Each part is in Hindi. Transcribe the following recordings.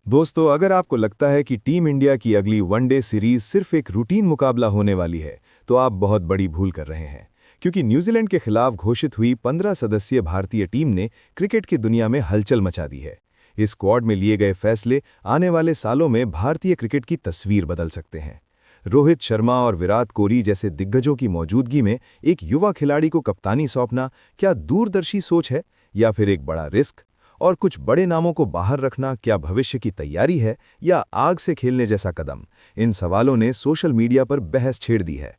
दोस्तों, अगर आपको लगता है कि टीम इंडिया की अगली वनडे सीरीज सिर्फ एक रूटीन मुकाबला होने वाली है, तो आप बहुत बड़ी भूल कर रहे हैं। क्योंकि न्यूजीलैंड के खिलाफ घोषित हुई 15 सदस्यीय भारतीय टीम ने क्रिकेट की दुनिया में हलचल मचा दी है। इस स्क्वाड में लिए गए फैसले आने वाले सालों में भारतीय क्रिकेट की तस्वीर बदल सकते हैं। रोहित शर्मा और विराट कोहली जैसे दिग्गजों की मौजूदगी में एक युवा खिलाड़ी को कप्तानी सौंपना क्या दूरदर्शी सोच है, या फिर एक बड़ा रिस्क? और कुछ बड़े नामों को बाहर रखना क्या भविष्य की तैयारी है, या आग से खेलने जैसा कदम? इन सवालों ने सोशल मीडिया पर बहस छेड़ दी है।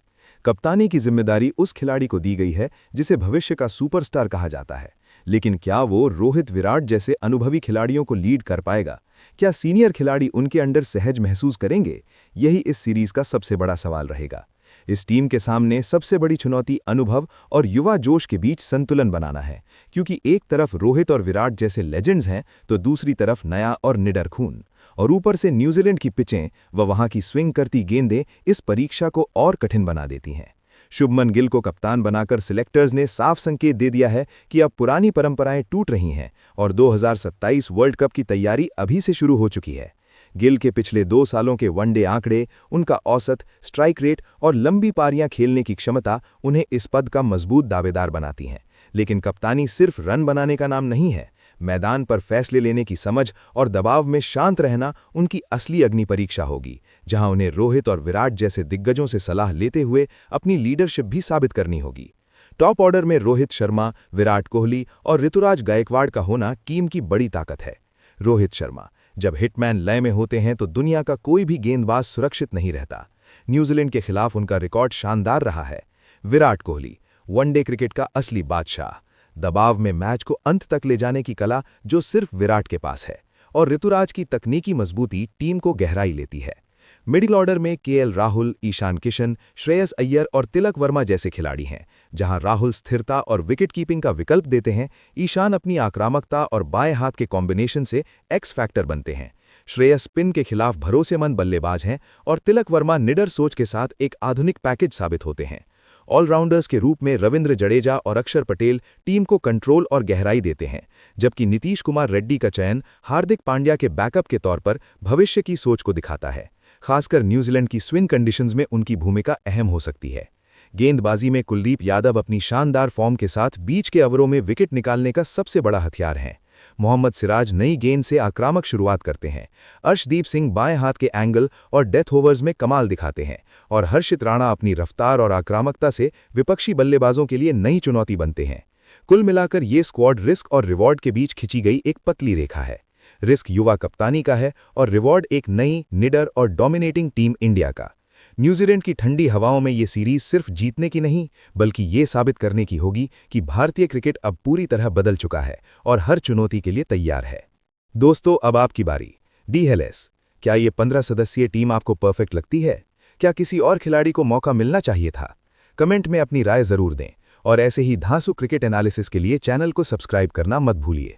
कप्तानी की जिम्मेदारी उस खिलाड़ी को दी गई है जिसे भविष्य का सुपरस्टार कहा जाता है। लेकिन क्या वो रोहित विराट जैसे अनुभवी खिलाड़ियों को लीड कर पाएगा? क्या सीनियर खिलाड़ी उनके अंडर सहज महसूस करेंगे? यही इस सीरीज का सबसे बड़ा सवाल रहेगा। इस टीम के सामने सबसे बड़ी चुनौती अनुभव और युवा जोश के बीच संतुलन बनाना है, क्योंकि एक तरफ रोहित और विराट जैसे लेजेंड्स हैं तो दूसरी तरफ नया और निडर खून, और ऊपर से न्यूजीलैंड की पिचें व वहां की स्विंग करती गेंदें इस परीक्षा को और कठिन बना देती हैं। शुभमन गिल को कप्तान बनाकर सिलेक्टर्स ने साफ संकेत दे दिया है कि अब पुरानी परंपराएं टूट रही हैं और 2027 वर्ल्ड कप की तैयारी अभी से शुरू हो चुकी है। गिल के पिछले 2 सालों के वनडे आंकड़े, उनका औसत स्ट्राइक रेट और लंबी पारियां खेलने की क्षमता उन्हें इस पद का मजबूत दावेदार बनाती हैं। लेकिन कप्तानी सिर्फ रन बनाने का नाम नहीं है। मैदान पर फैसले लेने की समझ और दबाव में शांत रहना उनकी असली अग्नि परीक्षा होगी, जहां उन्हें रोहित और विराट जैसे दिग्गजों से सलाह लेते हुए अपनी लीडरशिप भी साबित करनी होगी। टॉप ऑर्डर में रोहित शर्मा, विराट कोहली और ऋतुराज गायकवाड़ का होना टीम की बड़ी ताकत है। रोहित शर्मा: जब हिटमैन लय में होते हैं तो दुनिया का कोई भी गेंदबाज सुरक्षित नहीं रहता। न्यूजीलैंड के खिलाफ उनका रिकॉर्ड शानदार रहा है। विराट कोहली: वनडे क्रिकेट का असली बादशाह, दबाव में मैच को अंत तक ले जाने की कला जो सिर्फ विराट के पास है। और ऋतुराज की तकनीकी मजबूती टीम को गहराई लेती है। मिडिल ऑर्डर में केएल राहुल, ईशान किशन, श्रेयस अय्यर और तिलक वर्मा जैसे खिलाड़ी हैं। जहां राहुल स्थिरता और विकेट कीपिंग का विकल्प देते हैं, ईशान अपनी आक्रामकता और बाएं हाथ के कॉम्बिनेशन से एक्स फैक्टर बनते हैं। श्रेयस स्पिन के खिलाफ भरोसेमंद बल्लेबाज हैं और तिलक वर्मा निडर सोच के साथ एक आधुनिक पैकेज साबित होते हैं। ऑलराउंडर्स के रूप में रविंद्र जडेजा और अक्षर पटेल टीम को कंट्रोल और गहराई देते हैं, जबकि नीतीश कुमार रेड्डी का चयन हार्दिक पांड्या के बैकअप के तौर पर भविष्य की सोच को दिखाता है। खासकर न्यूजीलैंड की स्विंग कंडीशंस में उनकी भूमिका अहम हो सकती है। गेंदबाजी में कुलदीप यादव अपनी शानदार फॉर्म के साथ बीच के ओवरों में विकेट निकालने का सबसे बड़ा हथियार हैं। मोहम्मद सिराज नई गेंद से आक्रामक शुरुआत करते हैं। अर्शदीप सिंह बाएं हाथ के एंगल और डेथ ओवर्स में कमाल दिखाते हैं, और हर्षित राणा अपनी रफ्तार और आक्रामकता से विपक्षी बल्लेबाजों के लिए नई चुनौती बनते हैं। कुल मिलाकर ये स्क्वाड रिस्क और रिवॉर्ड के बीच खिंची गई एक पतली रेखा है। रिस्क युवा कप्तानी का है और रिवॉर्ड एक नई, निडर और डोमिनेटिंग टीम इंडिया का। न्यूजीलैंड की ठंडी हवाओं में ये सीरीज सिर्फ जीतने की नहीं, बल्कि ये साबित करने की होगी कि भारतीय क्रिकेट अब पूरी तरह बदल चुका है और हर चुनौती के लिए तैयार है। दोस्तों, अब आपकी बारी। डीएलएस: क्या ये 15 सदस्यीय टीम आपको परफेक्ट लगती है? क्या किसी और खिलाड़ी को मौका मिलना चाहिए था? कमेंट में अपनी राय जरूर दें, और ऐसे ही धांसू क्रिकेट एनालिसिस के लिए चैनल को सब्सक्राइब करना मत भूलिए।